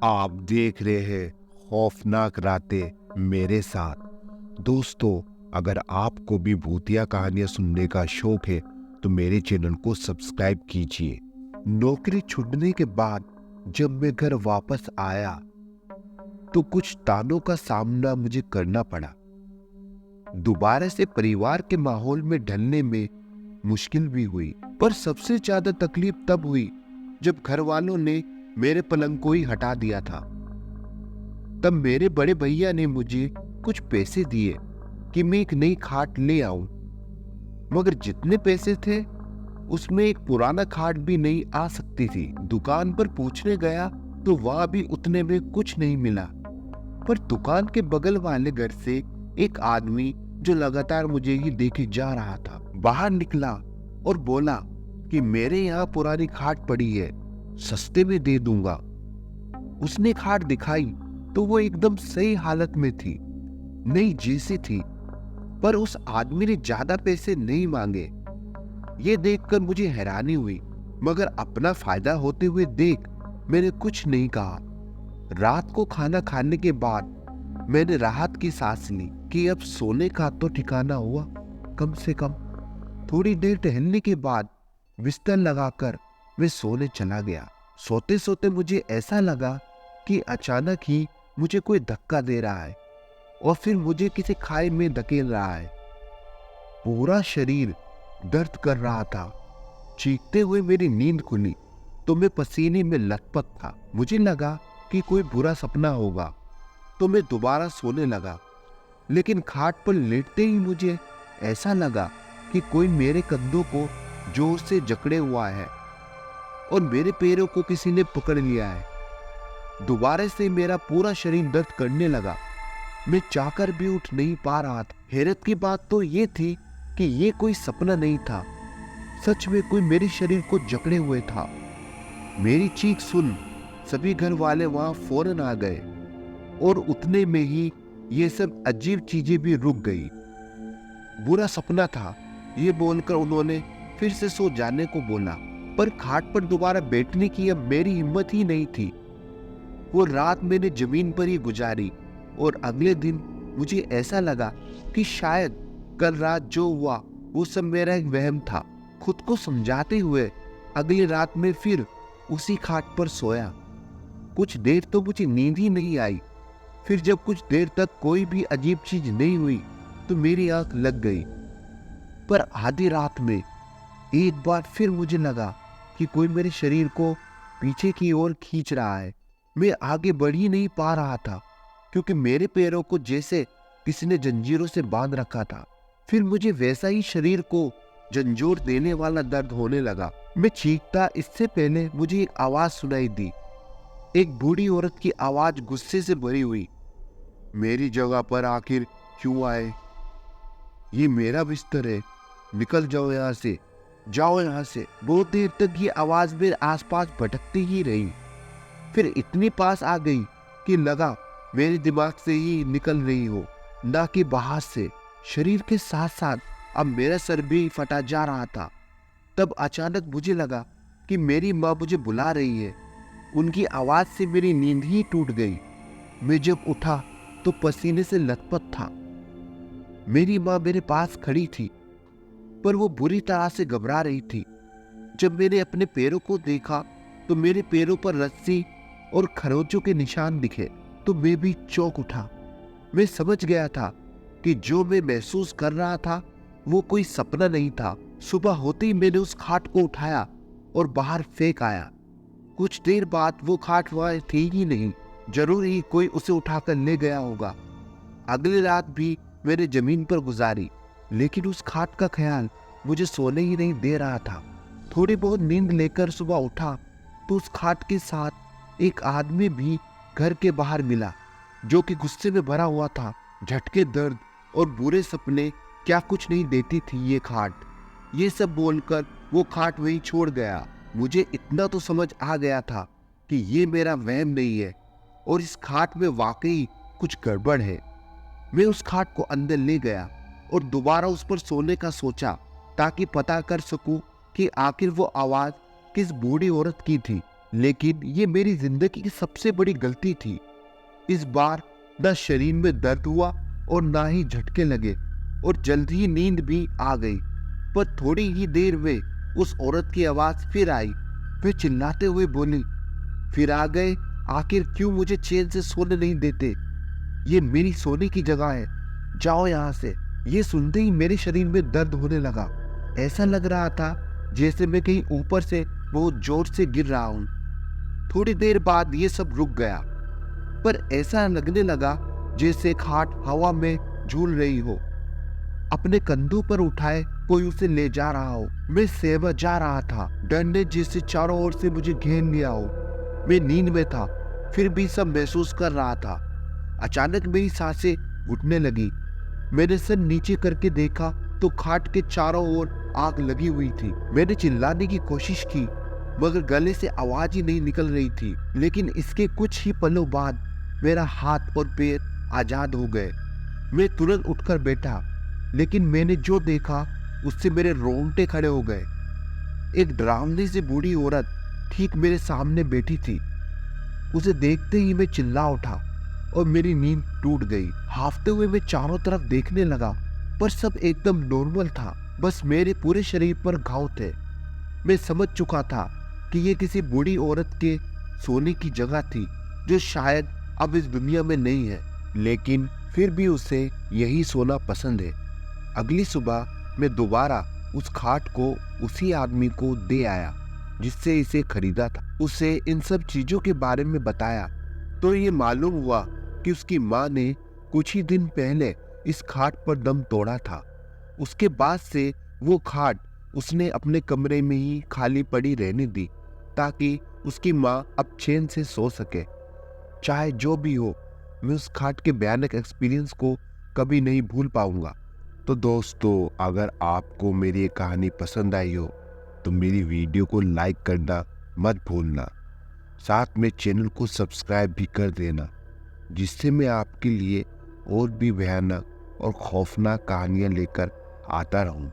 आप देख रहे हैं खौफनाक रातें मेरे साथ। दोस्तों, अगर आपको भी भूतिया कहानियां सुनने का शौक है तो मेरे चैनल को सब्सक्राइब कीजिए। नौकरी छूटने के बाद जब मैं घर वापस आया तो कुछ तानों का सामना मुझे करना पड़ा। दोबारा से परिवार के माहौल में ढलने में मुश्किल भी हुई, पर सबसे ज्यादा तकलीफ तब हुई जब घर वालों ने मेरे पलंग को ही हटा दिया था। तब मेरे बड़े भैया ने मुझे कुछ पैसे दिए कि मैं एक नई खाट ले आऊं, मगर जितने पैसे थे उसमें एक पुराना खाट भी नहीं आ सकती थी। दुकान पर पूछने गया तो वहां भी उतने में कुछ नहीं मिला। पर दुकान के बगल वाले घर से एक आदमी जो लगातार मुझे ही देखे जा रहा था बाहर निकला और बोला कि मेरे यहाँ पुरानी खाट पड़ी है, सस्ते में दे दूंगा। उसने खाट दिखाई तो वो एकदम सही हालत में थी, नई जैसी थी, पर उस आदमी ने ज्यादा पैसे नहीं मांगे। ये देखकर मुझे हैरानी हुई, मगर अपना फायदा होते हुए देख मैंने कुछ नहीं कहा। रात को खाना खाने के बाद मैंने राहत की सांस ली कि अब सोने का तो ठिकाना हुआ कम से कम। थोड़ी देर टहलने के बाद बिस्तर लगाकर मैं सोने चला गया। सोते सोते मुझे ऐसा लगा कि अचानक ही मुझे कोई धक्का दे रहा है और फिर मुझे किसी खाई में धकेल रहा है। पूरा शरीर दर्द कर रहा था। चीखते हुए मेरी नींद खुली तो मैं पसीने में लथपथ था। मुझे लगा कि कोई बुरा सपना होगा तो मैं दोबारा सोने लगा, लेकिन खाट पर लेटते ही मुझे ऐसा लगा कि कोई मेरे कंधों को जोर से जकड़े हुआ है और मेरे पैरों को किसी ने पकड़ लिया है। दोबारा से मेरा पूरा शरीर दर्द करने लगा। मैं चाहकर भी उठ नहीं पा रहा था। हैरत की बात तो ये थी कि ये कोई सपना नहीं था, सच में कोई मेरे शरीर को जकड़े हुए था। मेरी चीख सुन सभी घर वाले वहां फौरन आ गए और उतने में ही ये सब अजीब चीजें भी रुक गई। बुरा सपना था ये बोलकर उन्होंने फिर से सो जाने को बोला, पर खाट पर दोबारा बैठने की अब मेरी हिम्मत ही नहीं थी। वो रात मैंने जमीन पर ही गुजारी और अगले दिन मुझे ऐसा लगा कि शायद कल रात जो हुआ वो सब मेरा एक वहम था। खुद को समझाते हुए अगली रात में फिर उसी खाट पर सोया। कुछ देर तो मुझे नींद ही नहीं आई। फिर जब कुछ देर तक कोई भी अजीब चीज नहीं हुई तो मेरी आंख लग गई। पर आधी रात में एक बार फिर मुझे लगा कि कोई मेरे शरीर को पीछे की ओर खींच रहा है। मैं आगे बढ़ ही नहीं पा रहा था क्योंकि मेरे पैरों को जैसे किसी ने जंजीरों से बांध रखा था। फिर मुझे वैसा ही शरीर को झंझोर देने वाला दर्द होने लगा। मैं चीखता इससे पहले मुझे एक आवाज सुनाई दी, एक बूढ़ी औरत की आवाज गुस्से से भरी हुई। मेरी जगह पर आखिर क्यों आए? ये मेरा बिस्तर है, निकल जाओ यहाँ से, जाओ यहाँ से। बहुत देर तक ये आवाज मेरे आसपास भटकती ही रही, फिर इतनी पास आ गई कि लगा मेरे दिमाग से ही निकल रही हो, ना कि बाहर से। शरीर के साथ साथ अब मेरा सर भी फटा जा रहा था। तब अचानक मुझे लगा कि मेरी माँ मुझे बुला रही है। उनकी आवाज से मेरी नींद ही टूट गई। मैं जब उठा तो पसीने से लथपथ था। मेरी माँ मेरे पास खड़ी थी, पर वो बुरी तरह से घबरा रही थी। जब मैंने अपने पैरों को देखा तो मेरे पैरों पर रस्सी और खरोंचों के निशान दिखे तो मैं भी चौंक उठा। मैं समझ गया था कि जो मैं महसूस कर रहा था वो कोई सपना नहीं था। सुबह होते ही मैंने उस खाट को उठाया और बाहर फेंक आया। कुछ देर बाद वो खाट वहां थी ही नहीं। जरूर ही कोई उसे उठाकर ले गया होगा। अगली रात भी मैंने जमीन पर गुजारी, लेकिन उस खाट का ख्याल मुझे सोने ही नहीं दे रहा था। थोड़ी बहुत नींद लेकर सुबह उठा तो उस खाट के साथ एक आदमी भी घर के बाहर मिला, जो कि गुस्से में भरा हुआ था। झटके, दर्द और बुरे सपने, क्या कुछ नहीं देती थी ये खाट। ये सब बोलकर वो खाट वहीं छोड़ गया। मुझे इतना तो समझ आ गया था कि ये मेरा वहम नहीं है और इस खाट में वाकई कुछ गड़बड़ है। मैं उस खाट को अंदर ले गया और दोबारा उस पर सोने का सोचा, ताकि पता कर सकूं कि आखिर वो आवाज किस बूढ़ी औरत की थी। लेकिन ये मेरी जिंदगी की सबसे बड़ी गलती थी। इस बार न शरीर में दर्द हुआ और ना ही झटके लगे और जल्द ही नींद भी आ गई। पर थोड़ी ही देर में उस औरत की आवाज फिर आई। वे चिल्लाते हुए बोली, फिर आ गए? आखिर क्यों मुझे चैन से सोने नहीं देते? ये मेरी सोने की जगह है, जाओ यहाँ से। ये सुनते ही मेरे शरीर में दर्द होने लगा। ऐसा लग रहा था जैसे मैं कहीं ऊपर से बहुत जोर से गिर रहा हूँ। थोड़ी देर बाद ये सब रुक गया, पर ऐसा लगने लगा जैसे खाट हवा में झूल रही हो, अपने कंधों पर उठाए कोई उसे ले जा रहा हो। मैं सहमा जा रहा था, डर ने जैसे चारों ओर से मुझे घेर लिया हो। मैं नींद में था, फिर भी सब महसूस कर रहा था। अचानक मेरी सांसें घुटने लगी। मैंने सर नीचे करके देखा तो खाट के चारों ओर आग लगी हुई थी। मैंने चिल्लाने की कोशिश की, मगर गले से आवाज ही नहीं निकल रही थी। लेकिन इसके कुछ ही पलों बाद मेरा हाथ और पैर आजाद हो गए। मैं तुरंत उठकर बैठा, लेकिन मैंने जो देखा उससे मेरे रोंगटे खड़े हो गए। एक डरावनी सी बूढ़ी औरत ठीक मेरे सामने बैठी थी। उसे देखते ही मैं चिल्ला उठा और मेरी नींद टूट गई। हाफते हुए मैं चारों तरफ देखने लगा, पर सब एकदम नॉर्मल था। बस मेरे पूरे शरीर पर घाव थे। मैं समझ चुका था कि ये किसी बूढ़ी औरत के सोने की जगह थी, जो शायद अब इस दुनिया में नहीं है, लेकिन फिर भी उसे यही सोना पसंद है। अगली सुबह मैं दोबारा उस खाट को उसी आदमी को दे आया जिससे इसे खरीदा था। उसे इन सब चीजों के बारे में बताया तो ये मालूम हुआ कि उसकी माँ ने कुछ ही दिन पहले इस खाट पर दम तोड़ा था। उसके बाद से वो खाट उसने अपने कमरे में ही खाली पड़ी रहने दी, ताकि उसकी माँ अब चैन से सो सके। चाहे जो भी हो, मैं उस खाट के भयानक एक्सपीरियंस को कभी नहीं भूल पाऊंगा। तो दोस्तों, अगर आपको मेरी ये कहानी पसंद आई हो तो मेरी वीडियो को लाइक करना मत भूलना। साथ में चैनल को सब्सक्राइब भी कर देना, जिससे मैं आपके लिए और भी भयानक और खौफनाक कहानियां लेकर आता रहूं।